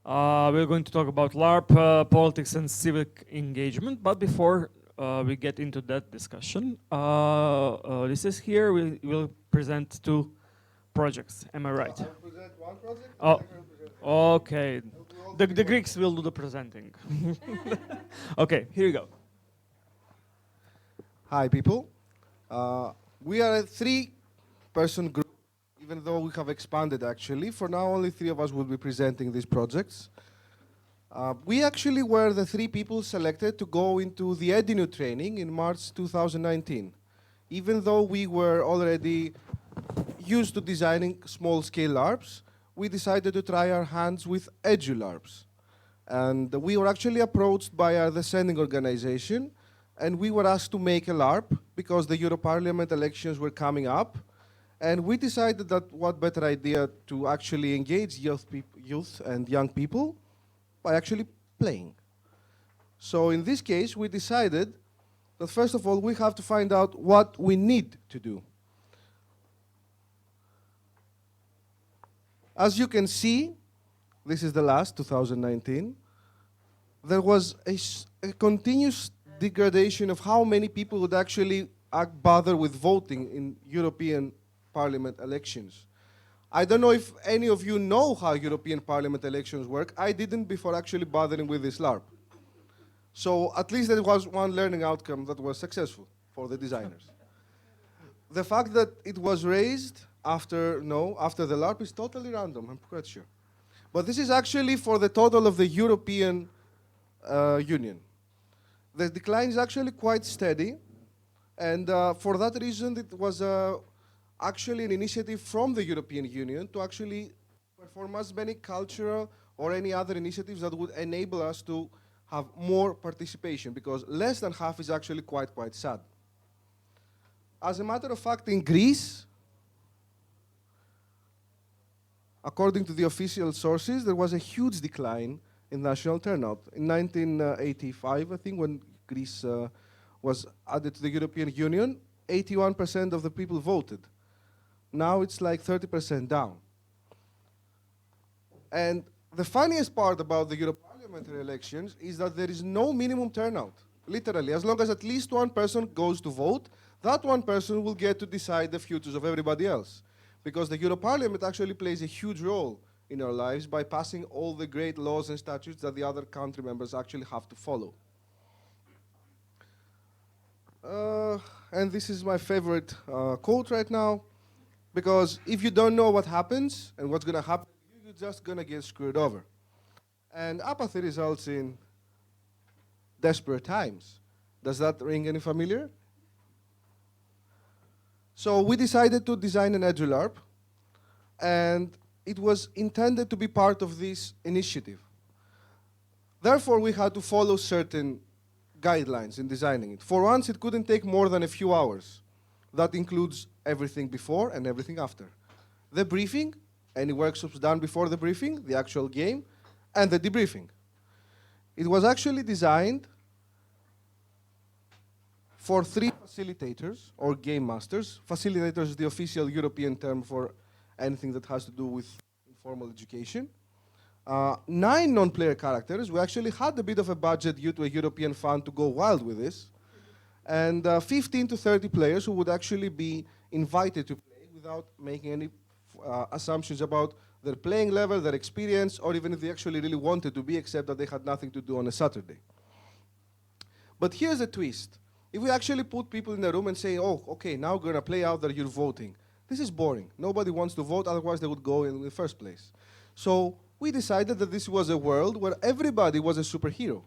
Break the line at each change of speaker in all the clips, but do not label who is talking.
We're going to talk about LARP, politics, and civic engagement. But before we get into that discussion, this is here. We will present two projects. Am I right?
I'll present one project.
Oh,
and I'll present
okay.
all
The
three
Greeks will do the presenting. Okay, here you go.
Hi, people. We are a three-person group, even though we have expanded, actually. For now, only three of us will be presenting these projects. We actually were the three people selected to go into the EduNew training in March 2019. Even though we were already used to designing small-scale LARPs, we decided to try our hands with eduLARPs. And we were actually approached by our descending organization, and we were asked to make a LARP because the Europarliament elections were coming up. And we decided that what better idea to actually engage youth and young people by actually playing. So in this case, we decided that first of all, we have to find out what we need to do. As you can see, this is the last, 2019, there was a continuous degradation of how many people would actually bother with voting in European Parliament elections. I don't know if any of you know how European Parliament elections work. I didn't before actually bothering with this LARP. So at least there was one learning outcome that was successful for the designers. The fact that it was raised after the LARP is totally random, I'm quite sure. But this is actually for the total of the European Union. The decline is actually quite steady, and for that reason it was actually an initiative from the European Union to actually perform as many cultural or any other initiatives that would enable us to have more participation, because less than half is actually quite sad. As a matter of fact, in Greece, according to the official sources, there was a huge decline in national turnout. In 1985, I think, when Greece was added to the European Union, 81% of the people voted. Now it's like 30% down. And the funniest part about the European parliamentary elections is that there is no minimum turnout. Literally, as long as at least one person goes to vote, that one person will get to decide the futures of everybody else. Because the Europarliament actually plays a huge role in our lives by passing all the great laws and statutes that the other country members actually have to follow. And this is my favorite quote right now, because if you don't know what happens and what's going to happen, you're just going to get screwed over. And apathy results in desperate times. Does that ring any familiar? So we decided to design an eduLARP, and it was intended to be part of this initiative. Therefore, we had to follow certain guidelines in designing it. For once, it couldn't take more than a few hours. That includes everything before and everything after. The briefing, any workshops done before the briefing, the actual game, and the debriefing. It was actually designed for three facilitators, or game masters. Facilitators is the official European term for anything that has to do with informal education. 9 non-player characters. We actually had a bit of a budget due to a European fund to go wild with this. And 15 to 30 players who would actually be invited to play without making any assumptions about their playing level, their experience, or even if they actually really wanted to be, except that they had nothing to do on a Saturday. But here's a twist. If we actually put people in a room and say, oh, okay, now we're going to play out that you're voting, this is boring. Nobody wants to vote, otherwise they would go in the first place. So we decided that this was a world where everybody was a superhero.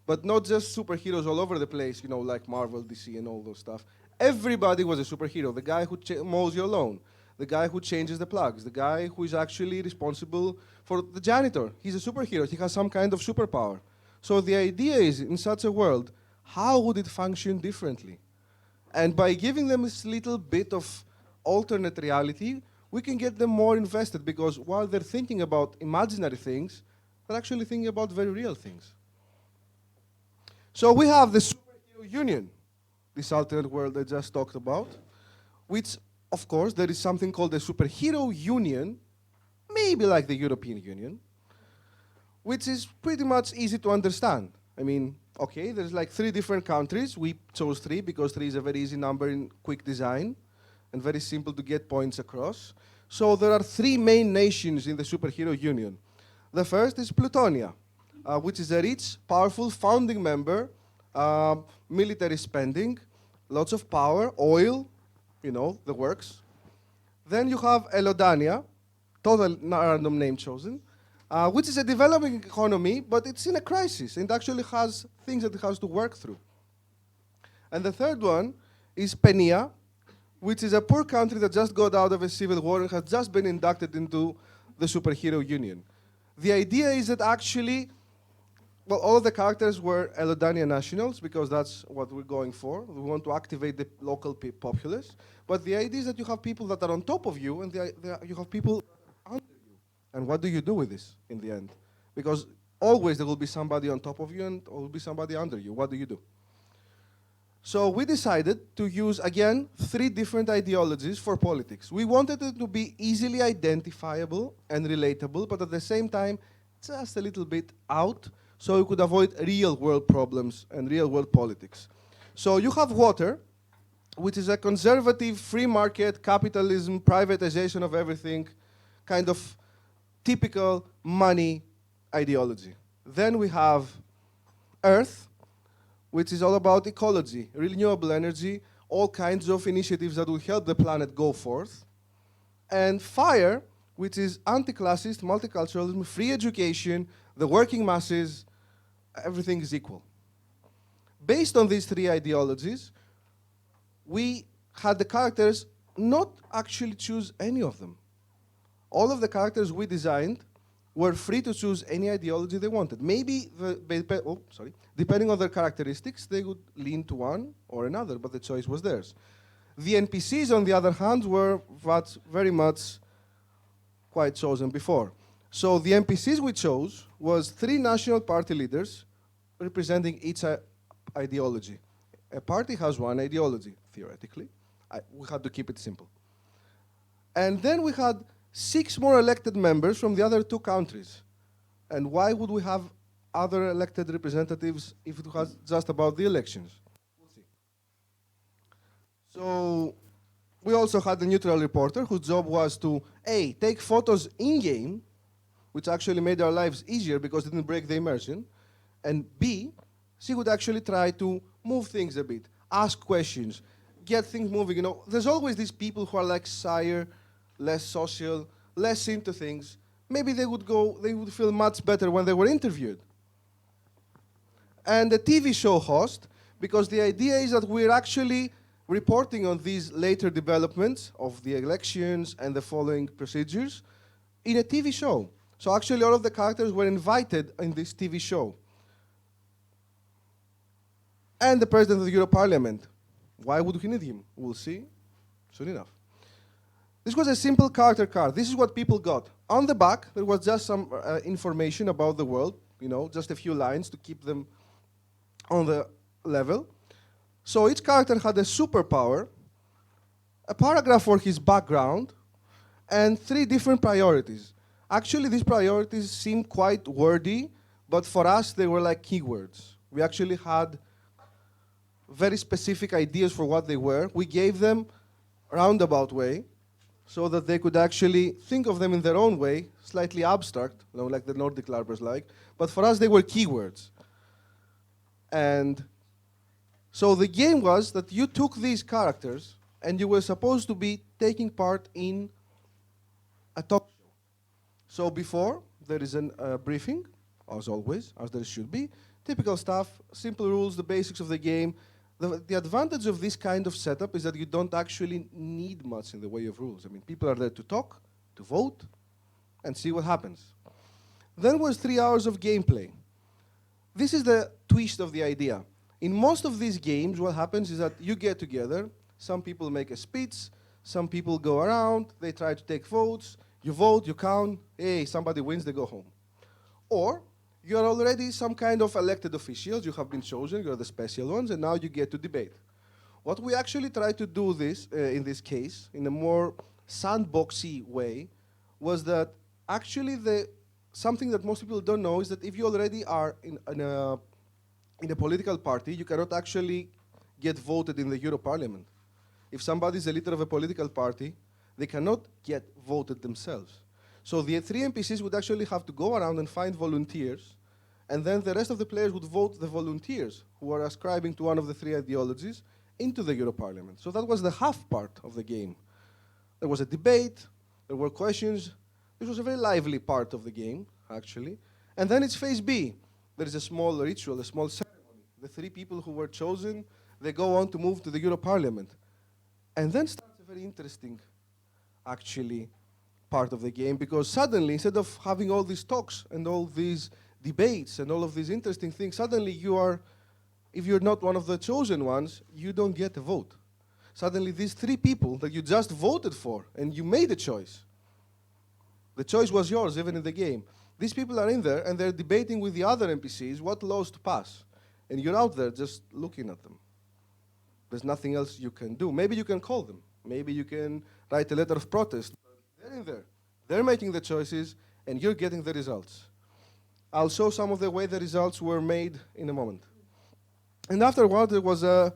But not just superheroes all over the place, like Marvel, DC, and all those stuff. Everybody was a superhero. The guy who mows your lawn, the guy who changes the plugs, the guy who is actually responsible for the janitor. He's a superhero. He has some kind of superpower. So the idea is, in such a world, how would it function differently? And by giving them this little bit of alternate reality, we can get them more invested, because while they're thinking about imaginary things, they're actually thinking about very real things. So we have the Superhero Union, this alternate world I just talked about, which, of course, there is something called the Superhero Union, maybe like the European Union, which is pretty much easy to understand. I mean, okay, there's like 3 different countries. We chose 3 because 3 is a very easy number in quick design and very simple to get points across. So there are 3 main nations in the superhero union. The first is Plutonia, which is a rich, powerful founding member, military spending, lots of power, oil, you know, the works. Then you have Elodania, total random name chosen, which is a developing economy, but it's in a crisis and actually has things that it has to work through. And the third one is Penia, which is a poor country that just got out of a civil war and has just been inducted into the superhero union. The idea is that actually, well, all of the characters were Elodania nationals because that's what we're going for. We want to activate the local populace. But the idea is that you have people that are on top of you and you have people under you. And what do you do with this in the end? Because always there will be somebody on top of you and there will be somebody under you. What do you do? So we decided to use, again, 3 different ideologies for politics. We wanted it to be easily identifiable and relatable, but at the same time, just a little bit out, so we could avoid real-world problems and real-world politics. So you have water, which is a conservative, free market, capitalism, privatization of everything, kind of typical money ideology. Then we have earth, which is all about ecology, renewable energy, all kinds of initiatives that will help the planet go forth. And fire, which is anti-classist, multiculturalism, free education, the working masses, everything is equal. Based on these 3 ideologies, we had the characters not actually choose any of them. All of the characters we designed were free to choose any ideology they wanted. Maybe, depending on their characteristics, they would lean to one or another, but the choice was theirs. The NPCs, on the other hand, were very much quite chosen before. So the NPCs we chose was 3 national party leaders representing each ideology. A party has one ideology, theoretically. We had to keep it simple. And then we had 6 more elected members from the other 2 countries. And why would we have other elected representatives if it was just about the elections? We'll see. So we also had a neutral reporter whose job was to, A, take photos in-game, which actually made our lives easier because it didn't break the immersion, and B, she would actually try to move things a bit, ask questions, get things moving. You know, there's always these people who are like shyer, less social, less into things. Maybe they would feel much better when they were interviewed. And the TV show host, because the idea is that we're actually reporting on these later developments of the elections and the following procedures in a TV show. So actually all of the characters were invited in this TV show. And the president of the Euro Parliament. Why would we need him? We'll see soon enough. This was a simple character card. This is what people got. On the back, there was just some information about the world, you know, just a few lines to keep them on the level. So each character had a superpower, a paragraph for his background, and 3 different priorities. Actually, these priorities seem quite wordy, but for us, they were like keywords. We actually had very specific ideas for what they were. We gave them a roundabout way so that they could actually think of them in their own way, slightly abstract, you know, like the Nordic LARPers like. But for us, they were keywords. And so the game was that you took these characters and you were supposed to be taking part in a talk show. So before, there is a briefing, as always, as there should be. Typical stuff, simple rules, the basics of the game. The advantage of this kind of setup is that you don't actually need much in the way of rules. I mean, people are there to talk, to vote, and see what happens. Then was 3 hours of gameplay. This is the twist of the idea. In most of these games, what happens is that you get together, some people make a speech, some people go around, they try to take votes, you vote, you count, hey, somebody wins, they go home. Or you are already some kind of elected officials, you have been chosen, you are the special ones, and now you get to debate. What we actually tried to do in this case, in a more sandboxy way, was that actually the something that most people don't know is that if you already are in a political party, you cannot actually get voted in the Euro Parliament. If somebody is a leader of a political party, they cannot get voted themselves. So the three NPCs would actually have to go around and find volunteers, and then the rest of the players would vote the volunteers who are ascribing to one of the three ideologies into the Euro Parliament. So that was the half part of the game. There was a debate, there were questions. This was a very lively part of the game, actually. And then it's phase B. There is a small ritual, a small ceremony. The three people who were chosen, they go on to move to the Euro Parliament. And then starts a very interesting, actually, part of the game, because suddenly, instead of having all these talks and all these debates and all of these interesting things, suddenly you are, if you're not one of the chosen ones, you don't get a vote. Suddenly these three people that you just voted for, and you made a choice, the choice was yours even in the game. These people are in there and they're debating with the other NPCs what laws to pass. And you're out there just looking at them. There's nothing else you can do. Maybe you can call them. Maybe you can write a letter of protest. They're in there. They're making the choices, and you're getting the results. I'll show some of the way the results were made in a moment. And afterward, there was a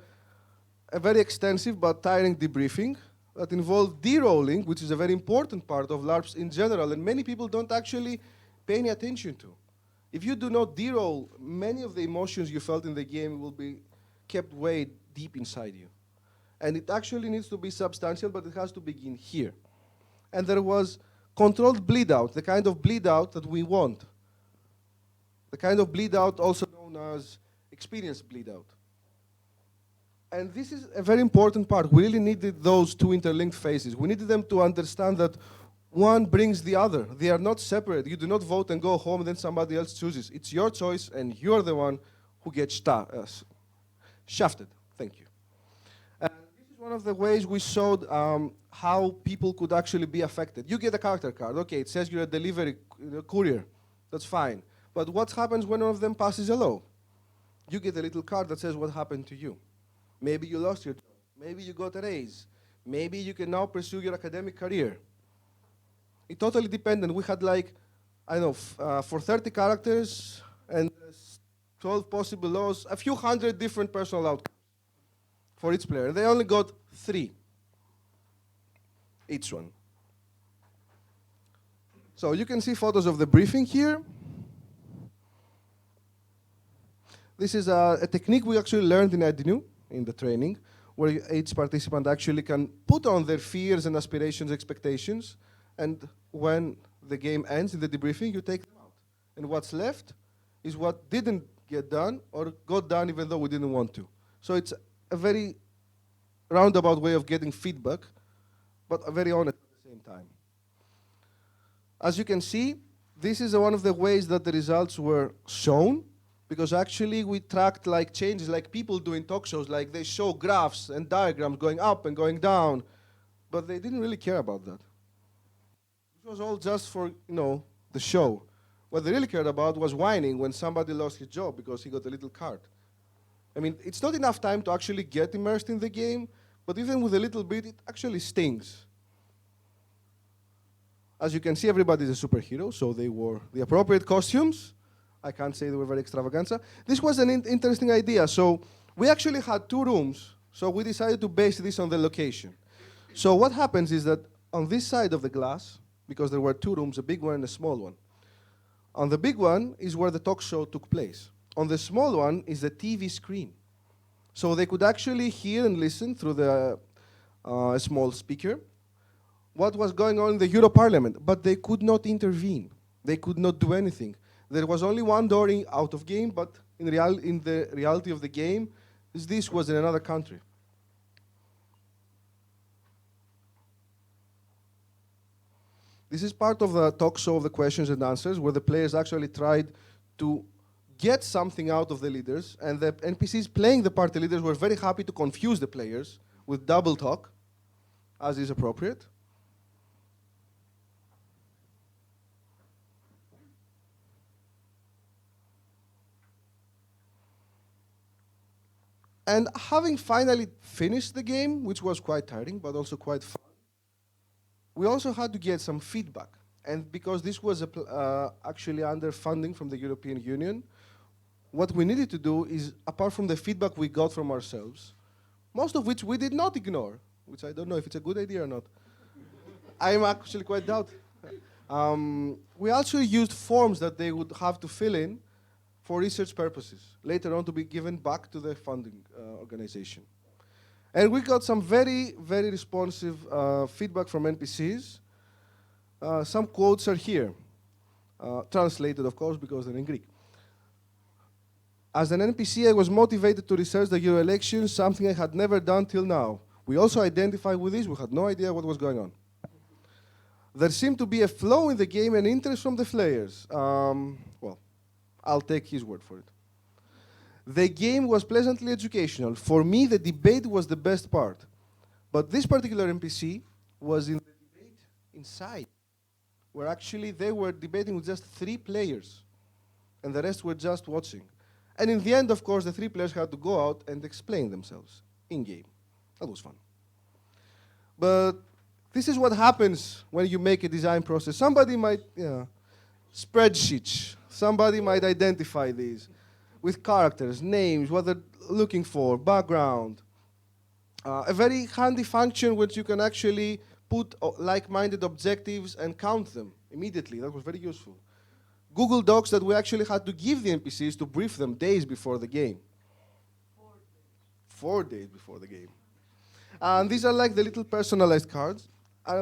very extensive but tiring debriefing that involved de-rolling, which is a very important part of LARPs in general, and many people don't actually pay any attention to. If you do not de-roll, many of the emotions you felt in the game will be kept way deep inside you. And it actually needs to be substantial, but it has to begin here. And there was controlled bleed out, the kind of bleed out that we want. The kind of bleed out also known as experience bleed out. And this is a very important part. We really needed those two interlinked phases. We needed them to understand that one brings the other. They are not separate. You do not vote and go home and then somebody else chooses. It's your choice and you're the one who gets shafted. Thank you. And this is one of the ways we showed how people could actually be affected. You get a character card. Okay, it says you're a delivery courier. That's fine. But what happens when one of them passes a law? You get a little card that says what happened to you. Maybe you lost your job. Maybe you got a raise. Maybe you can now pursue your academic career. It totally depended. We had like, I don't know, for 30 characters and 12 possible laws, a few hundred different personal outcomes for each player. They only got 3, each one. So you can see photos of the briefing here. This is a technique we actually learned in EduLARP, in the training, where each participant actually can put on their fears and aspirations, expectations, and when the game ends in the debriefing, you take them out. And what's left is what didn't get done or got done even though we didn't want to. So it's a very roundabout way of getting feedback, but very honest at the same time. As you can see, this is one of the ways that the results were shown, because actually we tracked like changes, like people doing talk shows, like they show graphs and diagrams going up and going down, but they didn't really care about that. It was all just for, the show. What they really cared about was whining when somebody lost his job because he got a little card. I mean, it's not enough time to actually get immersed in the game, but even with a little bit, it actually stings. As you can see, everybody's a superhero, so they wore the appropriate costumes. I can't say they were very extravaganza. This was an interesting idea. So we actually had 2 rooms, so we decided to base this on the location. So what happens is that on this side of the glass, because there were 2 rooms, a big one and a small one, on the big one is where the talk show took place. On the small one is the TV screen. So they could actually hear and listen through the small speaker what was going on in the Euro Parliament, but they could not intervene. They could not do anything. There was only one door out of game, but in the reality of the game, this was in another country. This is part of the talk show of the questions and answers, where the players actually tried to get something out of the leaders, and the NPCs playing the party leaders were very happy to confuse the players with double talk, as is appropriate. And having finally finished the game, which was quite tiring, but also quite fun, we also had to get some feedback. And because this was actually under funding from the European Union, what we needed to do is, apart from the feedback we got from ourselves, most of which we did not ignore, which I don't know if it's a good idea or not. I'm actually quite doubt. We also used forms that they would have to fill in for research purposes, later on to be given back to the funding organization. And we got some very, very responsive feedback from NPCs. Some quotes are here, translated, of course, because they're in Greek. As an NPC, I was motivated to research the Euro elections, something I had never done till now. We also identified with this. We had no idea what was going on. There seemed to be a flow in the game and interest from the players. Well, I'll take his word for it. The game was pleasantly educational. For me, the debate was the best part. But this particular NPC was in the debate inside, where actually they were debating with just 3 players, and the rest were just watching. And in the end, of course, the 3 players had to go out and explain themselves in-game. That was fun. But this is what happens when you make a design process. Somebody might, spreadsheets. Somebody might identify these with characters, names, what they're looking for, background. A very handy function which you can actually put like-minded objectives and count them immediately. That was very useful. Google Docs that we actually had to give the NPCs to brief them days before the game. 4 days before the game. And these are like the little personalized cards.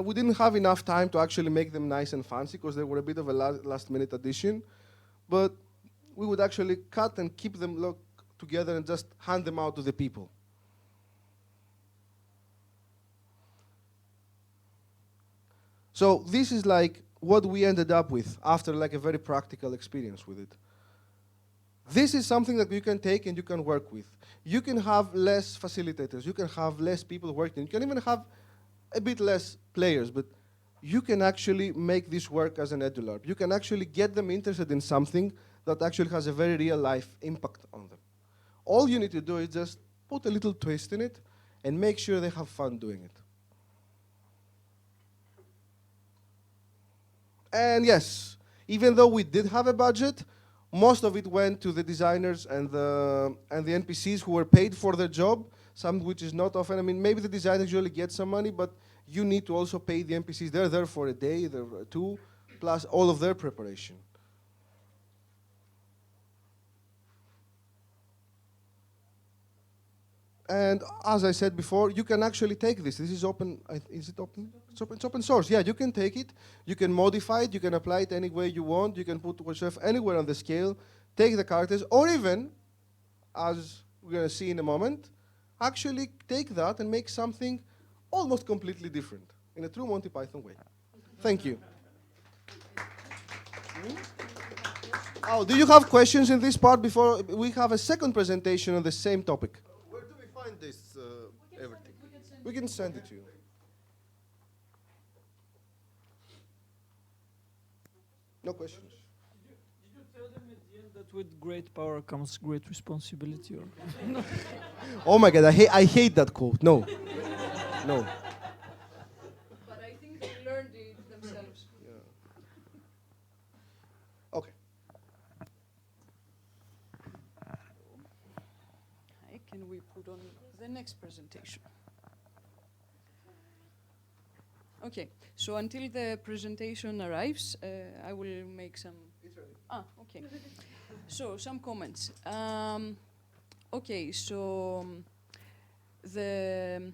We didn't have enough time to actually make them nice and fancy because they were a bit of a last-minute addition. But we would actually cut and keep them together and just hand them out to the people. So this is like what we ended up with after like a very practical experience with it. This is something that you can take and you can work with. You can have less facilitators. You can have less people working. You can even have a bit less players, but you can actually make this work as an EduLARP. You can actually get them interested in something that actually has a very real-life impact on them. All you need to do is just put a little twist in it and make sure they have fun doing it. And yes, even though we did have a budget, most of it went to the designers and the NPCs who were paid for their job, some which is not often. I mean, maybe the designers usually get some money, but you need to also pay the NPCs. They're there for a day, they're 2, plus all of their preparation. And as I said before, you can actually take this. This is open. Is it open? It's open source. Yeah, you can take it. You can modify it. You can apply it any way you want. You can put yourself anywhere on the scale, take the characters, or even, as we're going to see in a moment, actually take that and make something almost completely different in a true Monty Python way. Thank you. Oh, do you have questions in this part before we have a second presentation on the same topic?
Find this everything.
We can send it to you. No questions.
Did you tell them at the end that with great power comes great responsibility? Or
Oh my God, I hate that quote. No. No.
But I think they learned it themselves.
Yeah. Okay.
Can we put on the next presentation? Okay, so until the presentation arrives, I will make some... okay. So, some comments. Okay, so the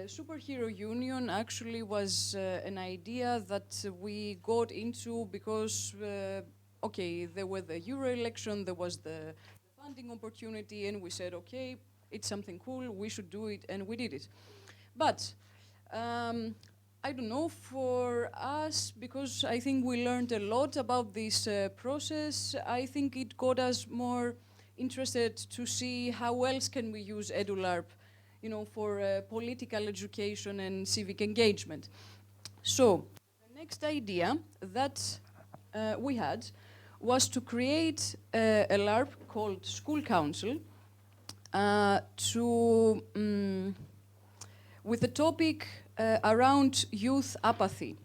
Superhero Union actually was an idea that we got into because, okay, there were the Euro election, there was the funding opportunity, and we said, okay, it's something cool, we should do it, and we did it. But I don't know, for us, because I think we learned a lot about this process, I think it got us more interested to see how else can we use EduLARP, you know, for political education and civic engagement. So, the next idea that we had was to create a LARP called School Council with the topic around youth apathy.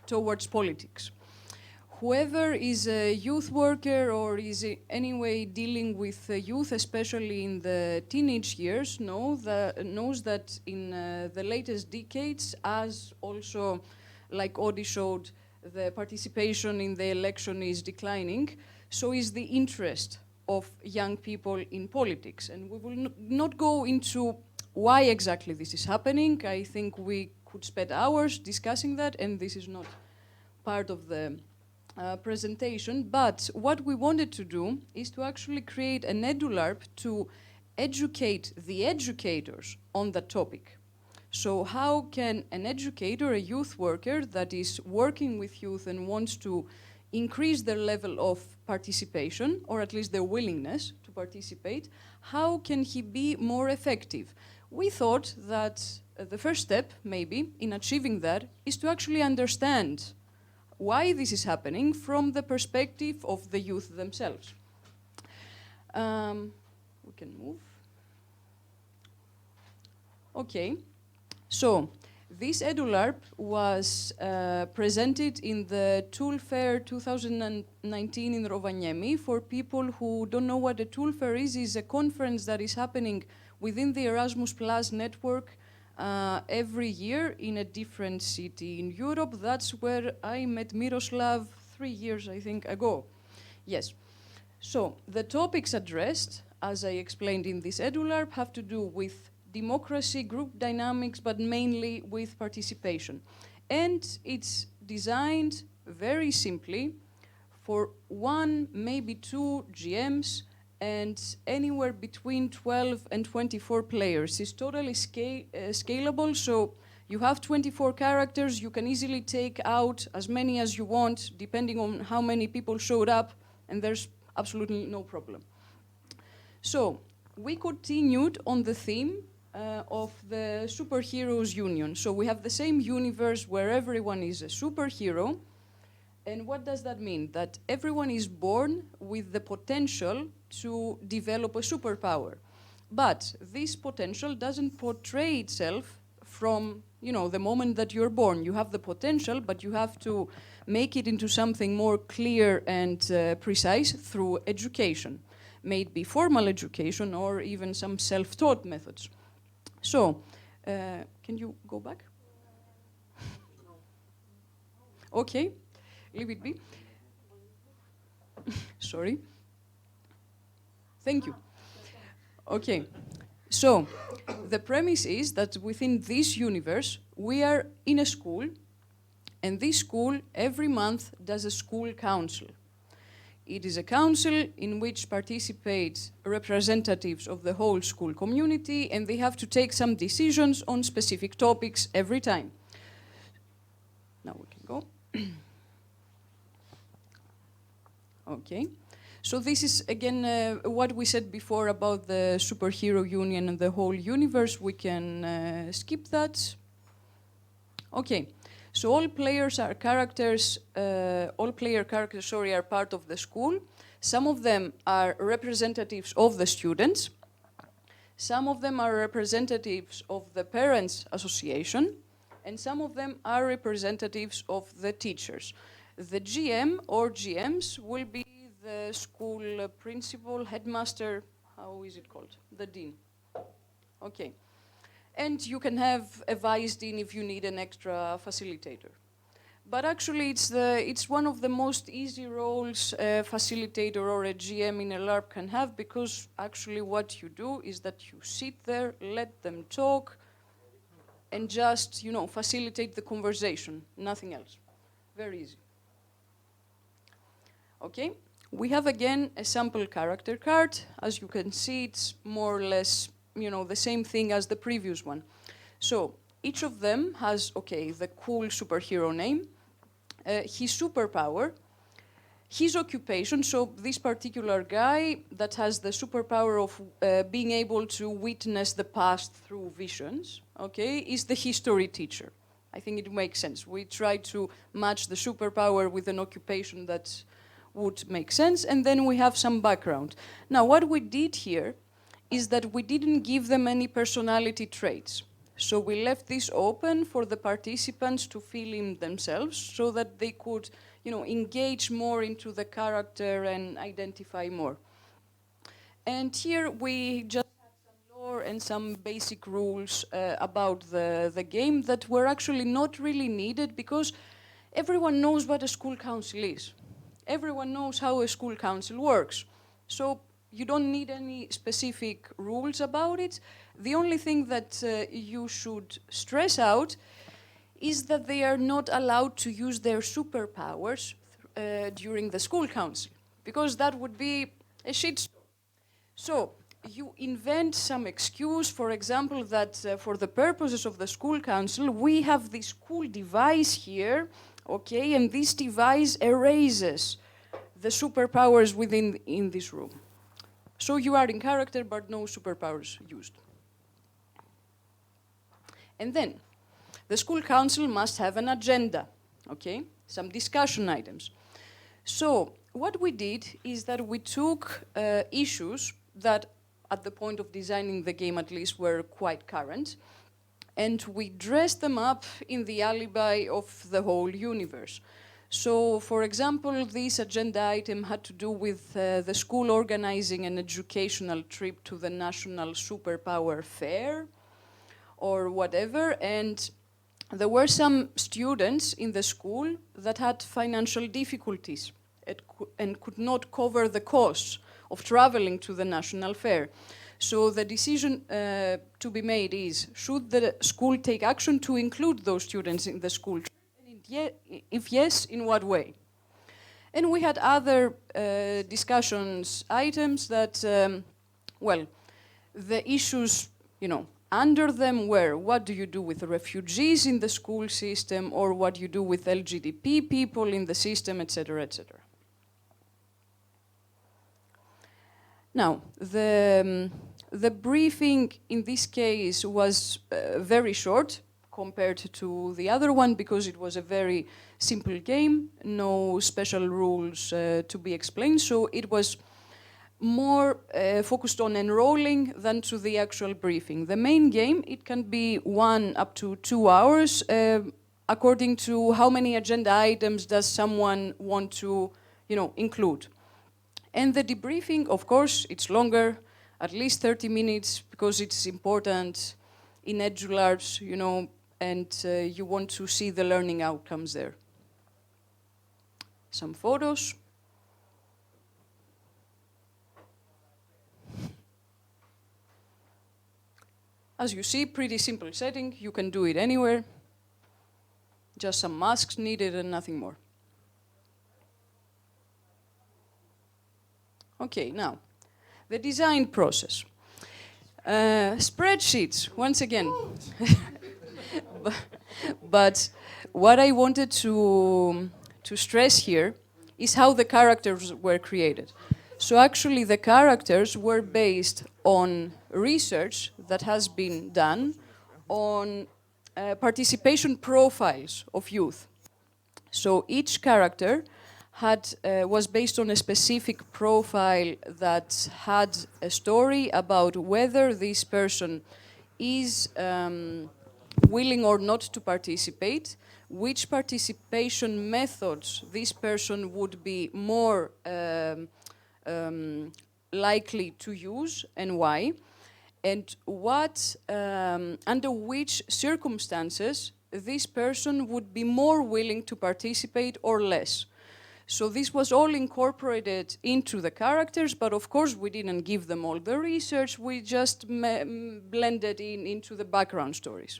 towards politics. Whoever is a youth worker or is anyway dealing with youth, especially in the teenage years, knows that in the latest decades, as also like Audi showed, the participation in the election is declining, so is the interest of young people in politics. And we will not go into why exactly this is happening. I think we could spend hours discussing that, and this is not part of the presentation, but what we wanted to do is to actually create an EduLARP to educate the educators on the topic. So how can an educator, a youth worker that is working with youth and wants to increase their level of participation, or at least their willingness to participate, how can he be more effective? We thought that the first step, maybe, in achieving that is to actually understand why this is happening from the perspective of the youth themselves. We can move. Okay, so this EduLARP was presented in the Tool Fair 2019 in Rovaniemi. For people who don't know what a Tool Fair is a conference that is happening within the Erasmus Plus network every year in a different city in Europe. That's where I met Miroslav 3 years, I think, ago. Yes. So the topics addressed, as I explained in this EduLARP, have to do with democracy, group dynamics, but mainly with participation. And it's designed very simply for 1, maybe 2 GMs and anywhere between 12 and 24 players. It's totally scalable, so you have 24 characters, you can easily take out as many as you want, depending on how many people showed up, and there's absolutely no problem. So, we continued on the theme of the superheroes union. So we have the same universe where everyone is a superhero. And what does that mean? That everyone is born with the potential to develop a superpower. But this potential doesn't portray itself from, the moment that you're born. You have the potential, but you have to make it into something more clear and precise through education. May it be formal education or even some self-taught methods. So, can you go back? Okay. Leave it be. Sorry. Thank you. Okay. So, the premise is that within this universe, we are in a school, and this school every month does a school council. It is a council in which participate representatives of the whole school community, and they have to take some decisions on specific topics every time. Now we can go. Okay, so this is again what we said before about the superhero union and the whole universe. We can skip that. Okay, so all player characters are part of the school. Some of them are representatives of the students. Some of them are representatives of the parents' association, and some of them are representatives of the teachers. The GM or GMs will be the school principal, headmaster, how is it called? The dean. Okay. And you can have a vice dean if you need an extra facilitator. But actually it's one of the most easy roles a facilitator or a GM in a LARP can have, because actually what you do is that you sit there, let them talk, and just, facilitate the conversation, nothing else. Very easy. Okay, we have again a sample character card. As you can see, it's more or less, the same thing as the previous one. So each of them has, the cool superhero name, his superpower, his occupation. So this particular guy that has the superpower of being able to witness the past through visions, is the history teacher. I think it makes sense. We try to match the superpower with an occupation that would make sense, and then we have some background. Now, what we did here is that we didn't give them any personality traits. So we left this open for the participants to fill in themselves so that they could, engage more into the character and identify more. And here we just had some lore and some basic rules about the game that were actually not really needed because everyone knows what a school council is. Everyone knows how a school council works. So you don't need any specific rules about it. The only thing that you should stress out is that they are not allowed to use their superpowers during the school council, because that would be a shitstorm. So you invent some excuse, for example, that for the purposes of the school council, we have this cool device here, okay, and this device erases the superpowers in this room. So you are in character, but no superpowers used. And then, the school council must have an agenda, okay? Some discussion items. So, what we did is that we took issues that, at the point of designing the game at least, were quite current, and we dressed them up in the alibi of the whole universe. So, for example, this agenda item had to do with the school organizing an educational trip to the National Superpower Fair, or whatever, and there were some students in the school that had financial difficulties and could not cover the costs of traveling to the national fair. So the decision to be made is, should the school take action to include those students in the school trip? And if yes, in what way? And we had other discussions items that, well, the issues, under them were, what do you do with the refugees in the school system, or what do you do with LGBT people in the system, etc., etc. Now, the briefing in this case was very short compared to the other one because it was a very simple game, no special rules to be explained, so it was more focused on enrolling than to the actual briefing. The main game, it can be 1 up to 2 hours, according to how many agenda items does someone want to, include. And the debriefing, of course, it's longer, at least 30 minutes, because it's important in eduLARPs, and you want to see the learning outcomes there. Some photos. As you see, pretty simple setting. You can do it anywhere. Just some masks needed and nothing more. Okay, now, the design process. Spreadsheets, once again. But what I wanted to stress here is how the characters were created. So actually the characters were based on research that has been done on participation profiles of youth. So each character was based on a specific profile that had a story about whether this person is willing or not to participate, which participation methods this person would be more likely to use and why, and what, under which circumstances this person would be more willing to participate or less. So this was all incorporated into the characters, but of course we didn't give them all the research, we just blended into the background stories.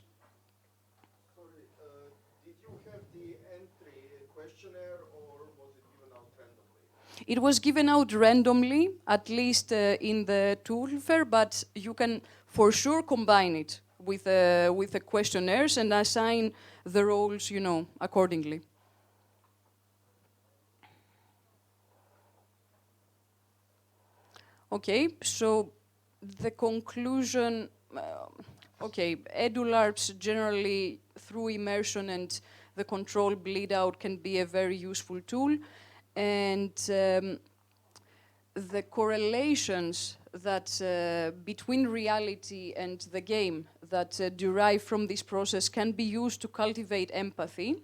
Sorry, did you have the entry questionnaire or was it given out randomly?
It was given out randomly, at least in the tool fair, but you can for sure combine it with the questionnaires and assign the roles, accordingly. Okay, so the conclusion, eduLARPs generally through immersion and the control bleed out can be a very useful tool, and the correlations that between reality and the game that derive from this process can be used to cultivate empathy,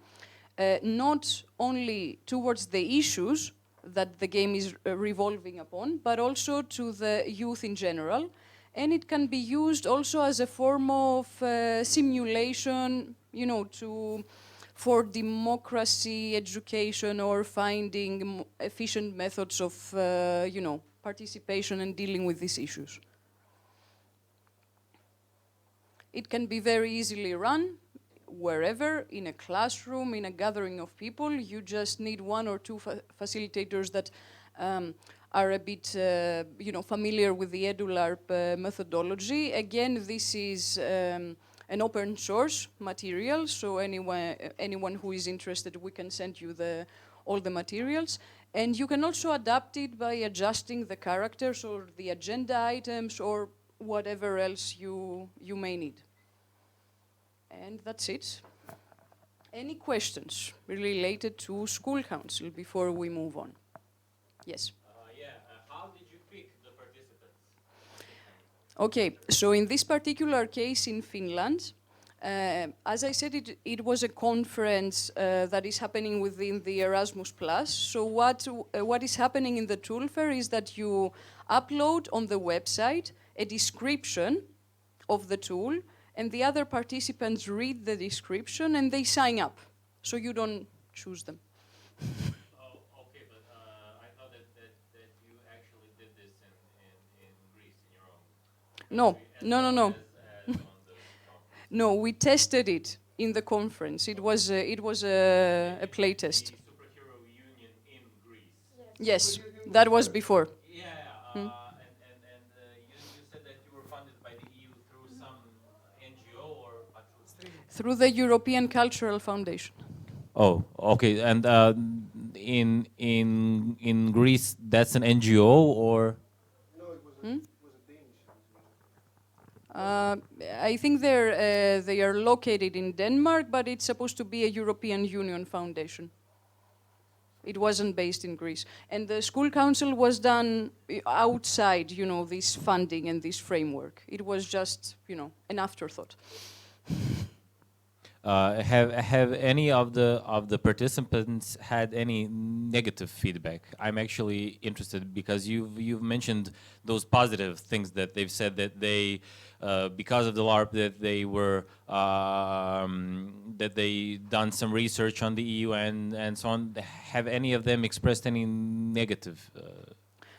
not only towards the issues that the game is revolving upon, but also to the youth in general. And it can be used also as a form of simulation, you know, for democracy, education, or finding efficient methods of, you know, participation and dealing with these issues. It can be very easily run wherever, in a classroom, in a gathering of people. You just need one or two facilitators that are a bit, you know, familiar with the EduLARP methodology. Again, this is an open source material, so anyone who is interested, we can send you all the materials. And you can also adapt it by adjusting the characters or the agenda items or whatever else you may need. And that's it. Any questions related to school council before we move on? Yes.
How did you pick the participants?
Okay, so in this particular case in Finland, as I said, it was a conference that is happening within the Erasmus+. So what is happening in the tool fair is that you upload on the website a description of the tool, and the other participants read the description and they sign up. So you don't choose them.
Okay, but I thought that you actually did this in Greece, in your own country,
No.
as on the conference.
No, we tested it in the conference. It was a play test.
The superhero union in Greece.
Yes, that was before.
Yeah, and you said that you were funded by the EU through some NGO or
Through the European Cultural Foundation.
Oh, okay. And in Greece, that's an NGO or?
No, it was a Danish.
I think they are located in Denmark, but it's supposed to be a European Union foundation. It wasn't based in Greece. And the school council was done outside, you know, this funding and this framework. It was just, you know, an afterthought.
Have any of the participants had any negative feedback? I'm actually interested because you've mentioned those positive things that they've said that they because of the LARP that they were that they done some research on the EU and so on. Have any of them expressed any negative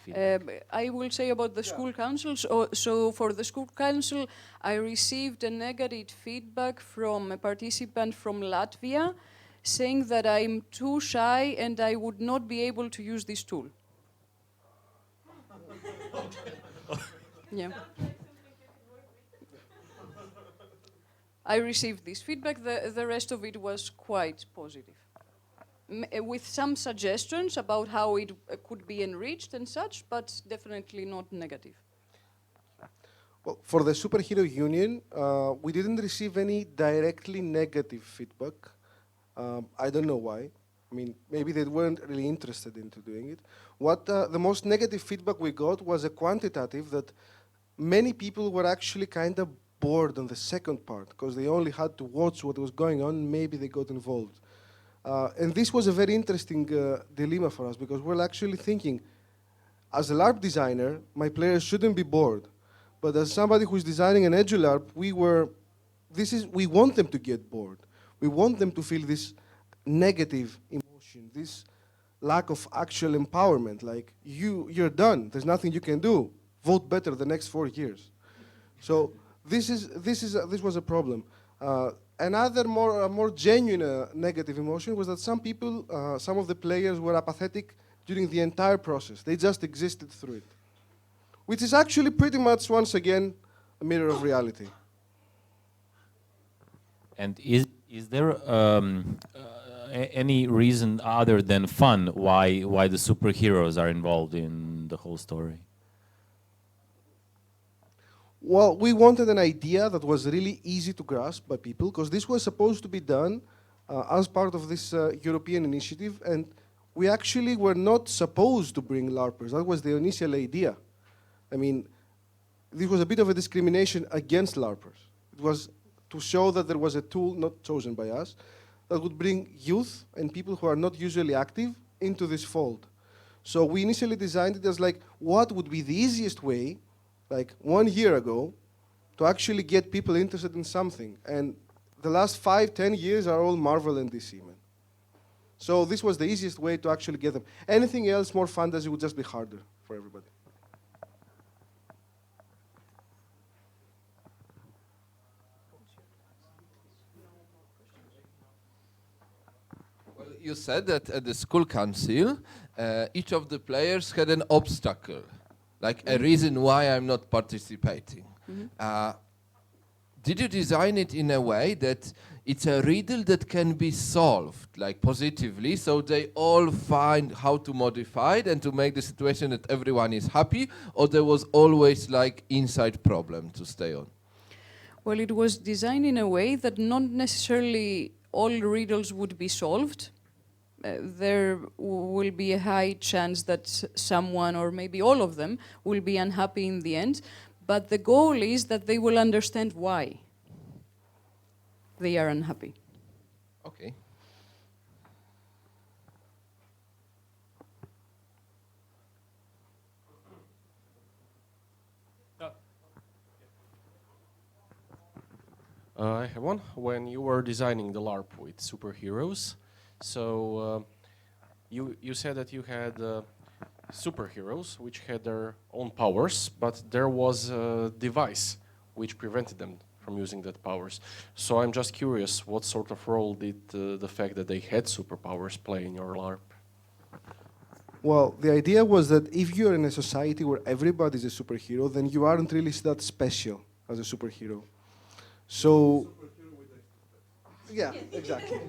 feedback?
I will say about the school councils. So for the school council, I received a negative feedback from a participant from Latvia saying that I'm too shy and I would not be able to use this tool. Yeah. I received this feedback. The rest of it was quite positive. With some suggestions about how it could be enriched and such, but definitely not negative.
Well, for the Superhero Union, we didn't receive any directly negative feedback. I don't know why. I mean, maybe they weren't really interested into doing it. What the most negative feedback we got was a quantitative that many people were actually kind of bored on the second part because they only had to watch what was going on. Maybe they got involved. And this was a very interesting dilemma for us because we're actually thinking, as a LARP designer, my players shouldn't be bored. But as somebody who's designing an EduLARP, we want them to get bored. We want them to feel this negative emotion, this lack of actual empowerment, like you're done, there's nothing you can do, vote better the next 4 years. So this was a problem. Another more genuine negative emotion was that some people, some of the players were apathetic during the entire process. They just existed through it, which is actually pretty much, once again, a mirror of reality.
And is there any reason other than fun why the superheroes are involved in the whole story?
Well, we wanted an idea that was really easy to grasp by people, because this was supposed to be done as part of this European initiative, and we actually were not supposed to bring LARPers. That was the initial idea. I mean, this was a bit of a discrimination against LARPers. It was to show that there was a tool not chosen by us that would bring youth and people who are not usually active into this fold. So we initially designed it as like, what would be the easiest way, like 1 year ago, to actually get people interested in something. And the last 5, 10 years are all Marvel and DC, man. So this was the easiest way to actually get them. Anything else, more fantasy, would just be harder for everybody.
Well, you said that at the school council, each of the players had an obstacle, like a reason why I'm not participating. Did you design it in a way that it's a riddle that can be solved, like positively, so they all find how to modify it and to make the situation that everyone is happy, or there was always like inside problem to stay on?
Well, it was designed in a way that not necessarily all riddles would be solved. There will be a high chance that someone, or maybe all of them, will be unhappy in the end. But the goal is that they will understand why they are unhappy.
Okay.
I have one. When you were designing the LARP with superheroes, so you said that you had superheroes which had their own powers, but there was a device which prevented them from using that powers. So I'm just curious, what sort of role did the fact that they had superpowers play in your LARP?
Well, the idea was that if you're in a society where everybody's a superhero, then you aren't really that special as a superhero. So, yeah, exactly.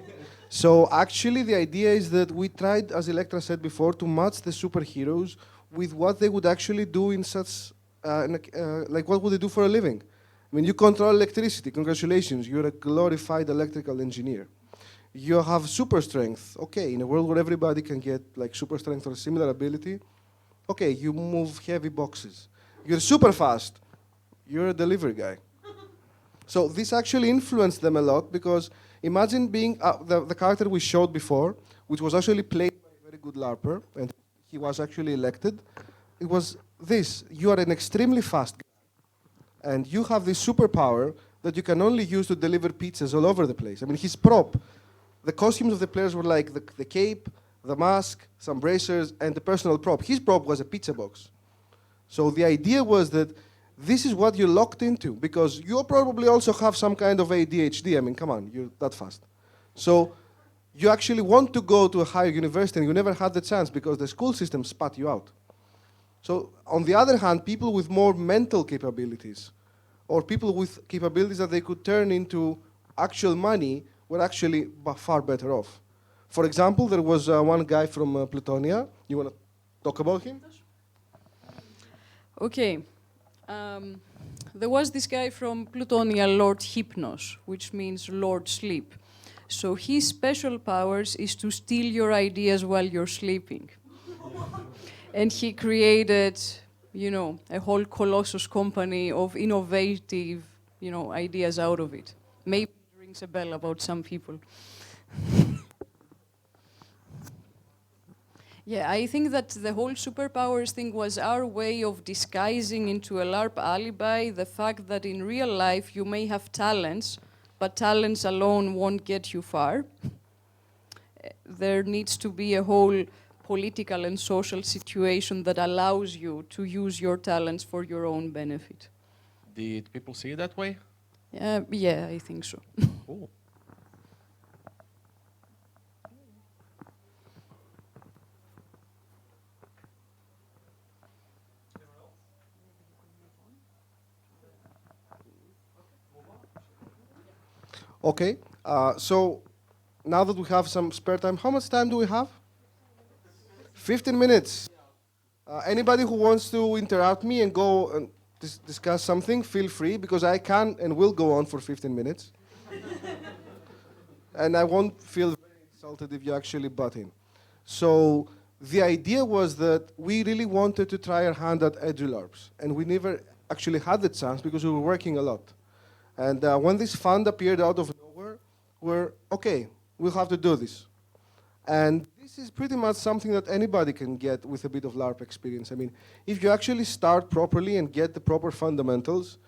So actually the idea is that we tried, as Electra said before, to match the superheroes with what they would actually do in such, like what would they do for a living? I mean, you control electricity, congratulations, you're a glorified electrical engineer. You have super strength, okay, in a world where everybody can get like super strength or a similar ability, okay, you move heavy boxes. You're super fast, you're a delivery guy. So this actually influenced them a lot because imagine being the character we showed before, which was actually played by a very good LARPer, and he was actually elected. It was this, you are an extremely fast guy, and you have this superpower that you can only use to deliver pizzas all over the place. I mean, his prop, the costumes of the players were like the cape, the mask, some bracers, and the personal prop. His prop was a pizza box. So the idea was that this is what you're locked into, because you probably also have some kind of ADHD. I mean, come on, you're that fast. So you actually want to go to a higher university, and you never had the chance because the school system spat you out. So on the other hand, people with more mental capabilities, or people with capabilities that they could turn into actual money, were actually far better off. For example, there was one guy from Plutonia. You want to talk about him?
Okay. There was this guy from Plutonia, Lord Hypnos, which means Lord Sleep. So his special powers is to steal your ideas while you're sleeping. And he created, you know, a whole colossus company of innovative, you know, ideas out of it. Maybe it rings a bell about some people. Yeah, I think that the whole superpowers thing was our way of disguising into a LARP alibi the fact that in real life you may have talents, but talents alone won't get you far. There needs to be a whole political and social situation that allows you to use your talents for your own benefit.
Did people see it that way?
Yeah, I think so.
Cool.
Okay, so now that we have some spare time, how much time do we have? 15 minutes. Anybody who wants to interrupt me and go and discuss something, feel free, because I can and will go on for 15 minutes. And I won't feel very insulted if you actually butt in. So the idea was that we really wanted to try our hand at eduLARPs, and we never actually had the chance because we were working a lot. And when this fund appeared out of nowhere, we're, okay, we'll have to do this. And this is pretty much something that anybody can get with a bit of LARP experience. I mean, if you actually start properly and get the proper fundamentals,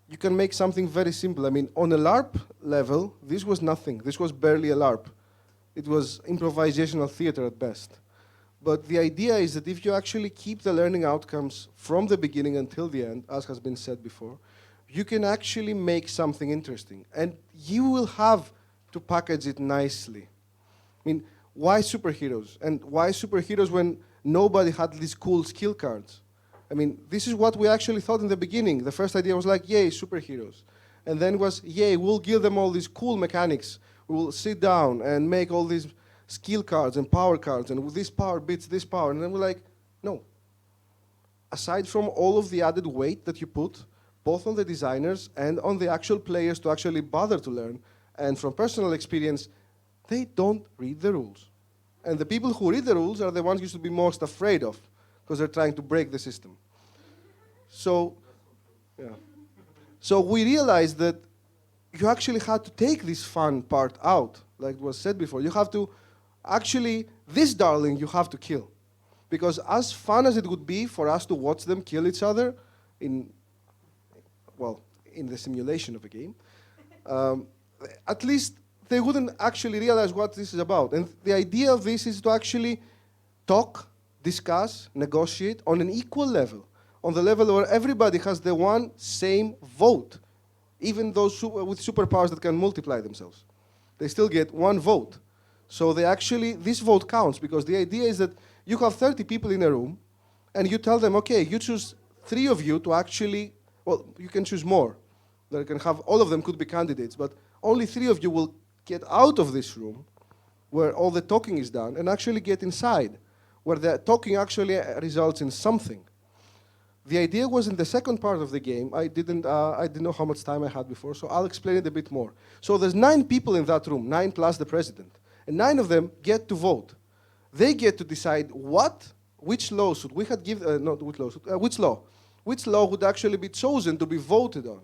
you can make something very simple. I mean, on a LARP level, this was nothing. This was barely a LARP. It was improvisational theater at best. But the idea is that if you actually keep the learning outcomes from the beginning until the end, as has been said before, you can actually make something interesting. And you will have to package it nicely. I mean, why superheroes? And why superheroes when nobody had these cool skill cards? I mean, this is what we actually thought in the beginning. The first idea was like, yay, superheroes. And then was, yay, we'll give them all these cool mechanics. We will sit down and make all these skill cards and power cards, and with this power beats this power. And then we're like, no. Aside from all of the added weight that you put, both on the designers and on the actual players to actually bother to learn, and from personal experience, they don't read the rules. And the people who read the rules are the ones you should be most afraid of, because they're trying to break the system. So, yeah. So we realized that you actually had to take this fun part out, like was said before. You have to actually, this darling you have to kill. Because as fun as it would be for us to watch them kill each other in, well, in the simulation of a game, at least they wouldn't actually realize what this is about. And the idea of this is to actually talk, discuss, negotiate on an equal level, on the level where everybody has the one same vote, even those with superpowers that can multiply themselves. They still get one vote. So they actually, this vote counts, because the idea is that you have 30 people in a room, and you tell them, okay, you choose 3 of you to actually, well, you can choose more. They can have, all of them could be candidates, but only 3 of you will get out of this room where all the talking is done and actually get inside, where the talking actually results in something. The idea was in the second part of the game. I didn't know how much time I had before, so I'll explain it a bit more. So there's 9 people in that room, 9 plus the president, and 9 of them get to vote. They get to decide which law should we had give, not which law, which law would actually be chosen to be voted on.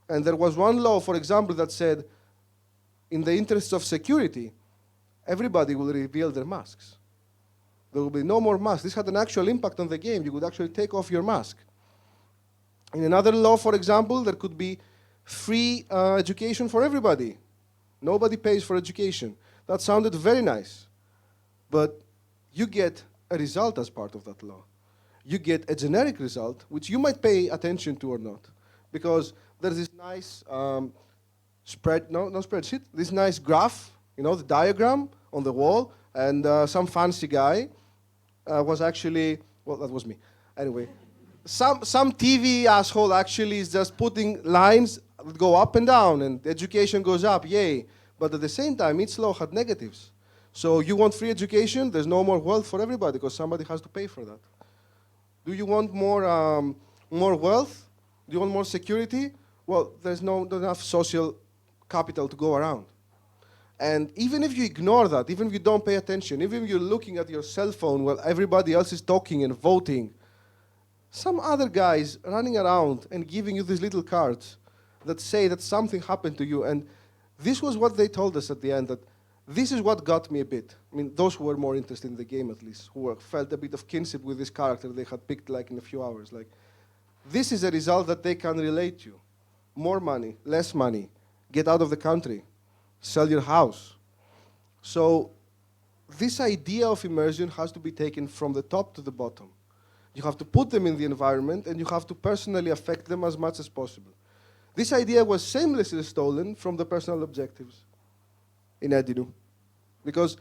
And there was one law, for example, that said, in the interests of security, everybody will reveal their masks. There will be no more masks. This had an actual impact on the game. You could actually take off your mask. In another law, for example, there could be free education for everybody. Nobody pays for education. That sounded very nice. But you get a result as part of that law. You get a generic result, which you might pay attention to or not. Because there's this nice spreadsheet, this nice graph, you know, the diagram on the wall, and some fancy guy was actually, well, that was me. Anyway, some TV asshole actually is just putting lines that go up and down, and education goes up, yay. But at the same time, each law had negatives. So you want free education, there's no more wealth for everybody, because somebody has to pay for that. Do you want more wealth? Do you want more security? Well, there's not enough social capital to go around. And even if you ignore that, even if you don't pay attention, even if you're looking at your cell phone while everybody else is talking and voting, some other guys running around and giving you these little cards that say that something happened to you. And this was what they told us at the end, that this is what got me a bit. I mean, those who were more interested in the game at least, who felt a bit of kinship with this character they had picked like in a few hours. Like, this is a result that they can relate to. More money, less money, get out of the country, sell your house. So this idea of immersion has to be taken from the top to the bottom. You have to put them in the environment, and you have to personally affect them as much as possible. This idea was shamelessly stolen from the personal objectives in Edu, because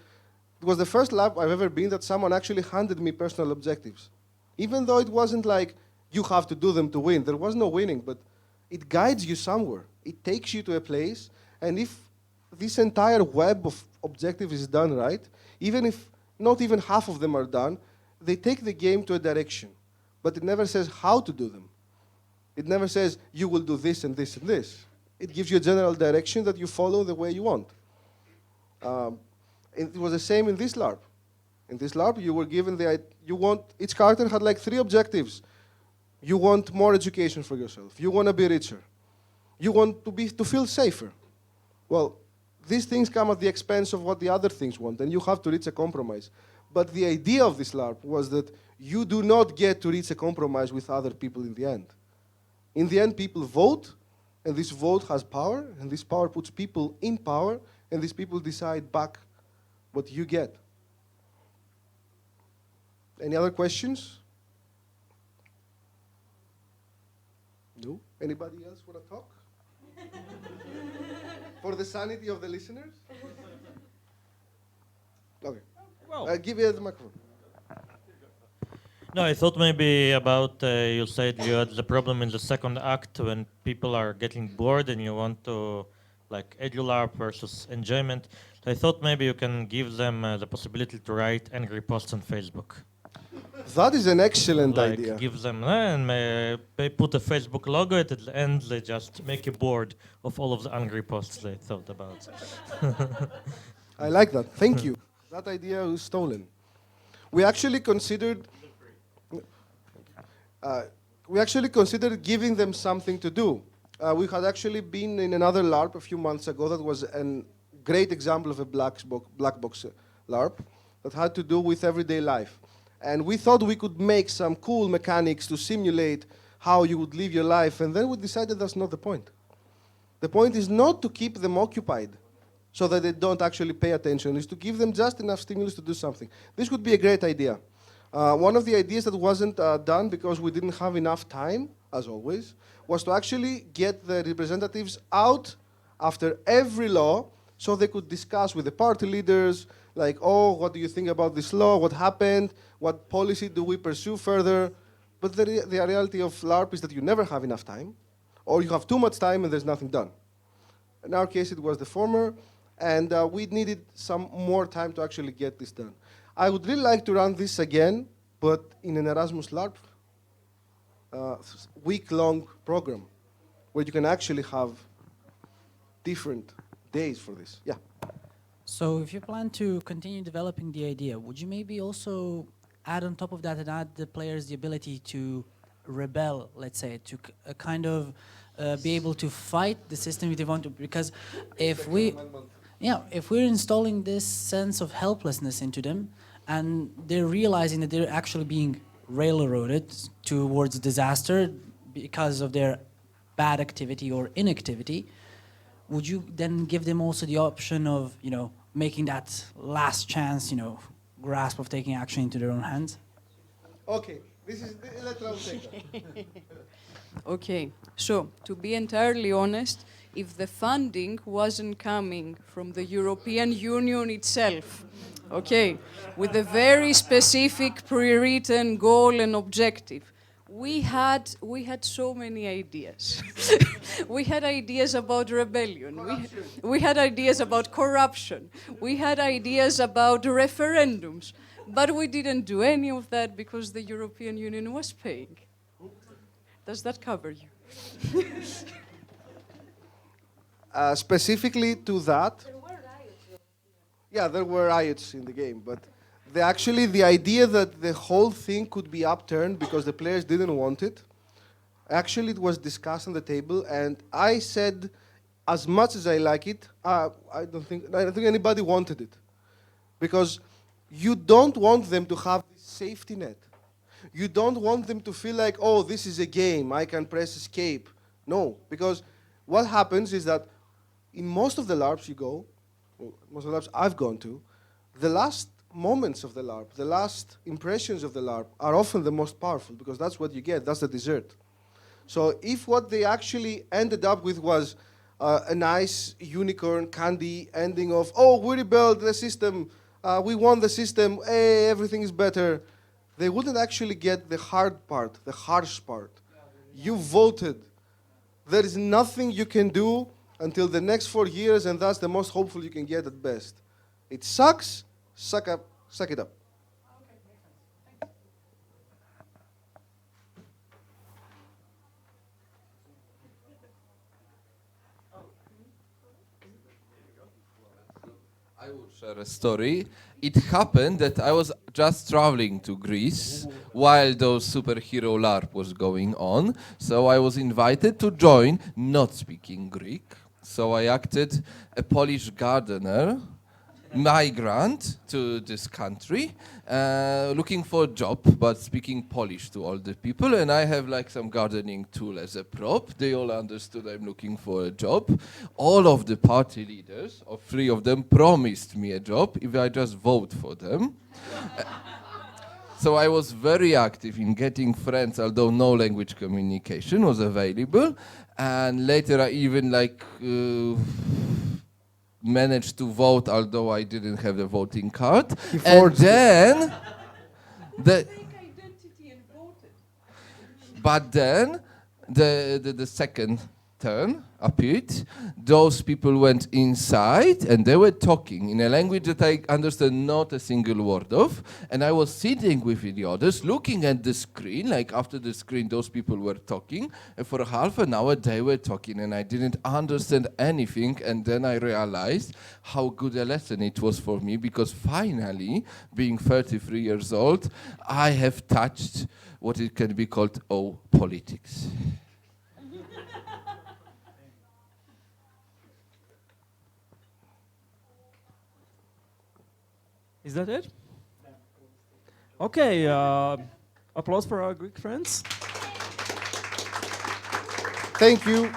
it was the first lab I've ever been that someone actually handed me personal objectives. Even though it wasn't like, you have to do them to win. There was no winning, but it guides you somewhere. It takes you to a place, and if this entire web of objectives is done right, even if not even half of them are done, they take the game to a direction. But it never says how to do them. It never says, you will do this and this and this. It gives you a general direction that you follow the way you want. It was the same in this LARP. In this LARP, you were given each character had like 3 objectives. You want more education for yourself. You want to be richer. You want to feel safer. Well, these things come at the expense of what the other things want, and you have to reach a compromise. But the idea of this LARP was that you do not get to reach a compromise with other people in the end. In the end, people vote, and this vote has power, and this power puts people in power, and these people decide back what you get. Any other questions? No? Anybody else want to talk? For the sanity of the listeners? Okay.
Well,
I'll give you the microphone.
No, I thought maybe about, you said you had the problem in the second act when people are getting bored and you want to, like, EduLARP versus enjoyment. I thought maybe you can give them the possibility to write angry posts on Facebook.
That is an excellent
Like,
idea.
give them, and they put a Facebook logo at the end, they just make a board of all of the angry posts they thought about.
I like that. Thank you. That idea was stolen. We actually considered giving them something to do. We had actually been in another LARP a few months ago that was a great example of a black box LARP that had to do with everyday life. And we thought we could make some cool mechanics to simulate how you would live your life, and then we decided that's not the point. The point is not to keep them occupied so that they don't actually pay attention, is to give them just enough stimulus to do something. This would be a great idea. One of the ideas that wasn't done because we didn't have enough time, as always, was to actually get the representatives out after every law so they could discuss with the party leaders, like, oh, what do you think about this law? What happened? What policy do we pursue further? But the reality of LARP is that you never have enough time, or you have too much time and there's nothing done. In our case, it was the former, and we needed some more time to actually get this done. I would really like to run this again, but in an Erasmus LARP week-long program, where you can actually have different days for this. Yeah.
So if you plan to continue developing the idea, would you maybe also add on top of that and add the players the ability to rebel, let's say, to kind of be able to fight the system if they want to? Because if we're installing this sense of helplessness into them, and they're realizing that they're actually being railroaded towards disaster because of their bad activity or inactivity, would you then give them also the option of, making that last chance, grasp of taking action into their own hands?
Okay, let's take that.
Okay, so to be entirely honest, if the funding wasn't coming from the European Union itself, okay, with a very specific pre-written goal and objective, we had so many ideas. We had ideas about rebellion. We had ideas about corruption. We had ideas about referendums. But we didn't do any of that because the European Union was paying. Does that cover you?
Specifically to that, yeah, there were riots in the game, but the idea that the whole thing could be upturned because the players didn't want it, actually it was discussed on the table, and I said, as much as I like it, I don't think anybody wanted it, because you don't want them to have this safety net. You don't want them to feel like, oh, this is a game, I can press escape. No, because what happens is that in most of the LARPs you go, most of the LARPs I've gone to, the last moments of the LARP, the last impressions of the LARP are often the most powerful because that's what you get, that's the dessert. So if what they actually ended up with was a nice unicorn candy ending of, oh, we rebelled the system, we won the system, hey, everything is better, they wouldn't actually get the hard part, the harsh part. You voted. There is nothing you can do until the next 4 years, and that's the most hopeful you can get at best. It sucks. Suck it up.
I will share a story. it happened that I was just traveling to Greece while those superhero LARP was going on. So I was invited to join, not speaking Greek. So I acted a Polish gardener, migrant to this country, looking for a job, but speaking Polish to all the people. And I have like some gardening tool as a prop. They all understood I'm looking for a job. All of the party leaders, or 3 of them, promised me a job if I just vote for them. So I was very active in getting friends, although no language communication was available. And later I even managed to vote, although I didn't have the voting card. And then but then the second turn appeared. Those people went inside and they were talking in a language that I understood not a single word of. And I was sitting with the others, looking at the screen, like after the screen those people were talking. And for half an hour they were talking and I didn't understand anything. And then I realized how good a lesson it was for me, because finally, being 33 years old, I have touched what it can be called politics.
Is that it? Okay, applause for our Greek friends.
Thank you.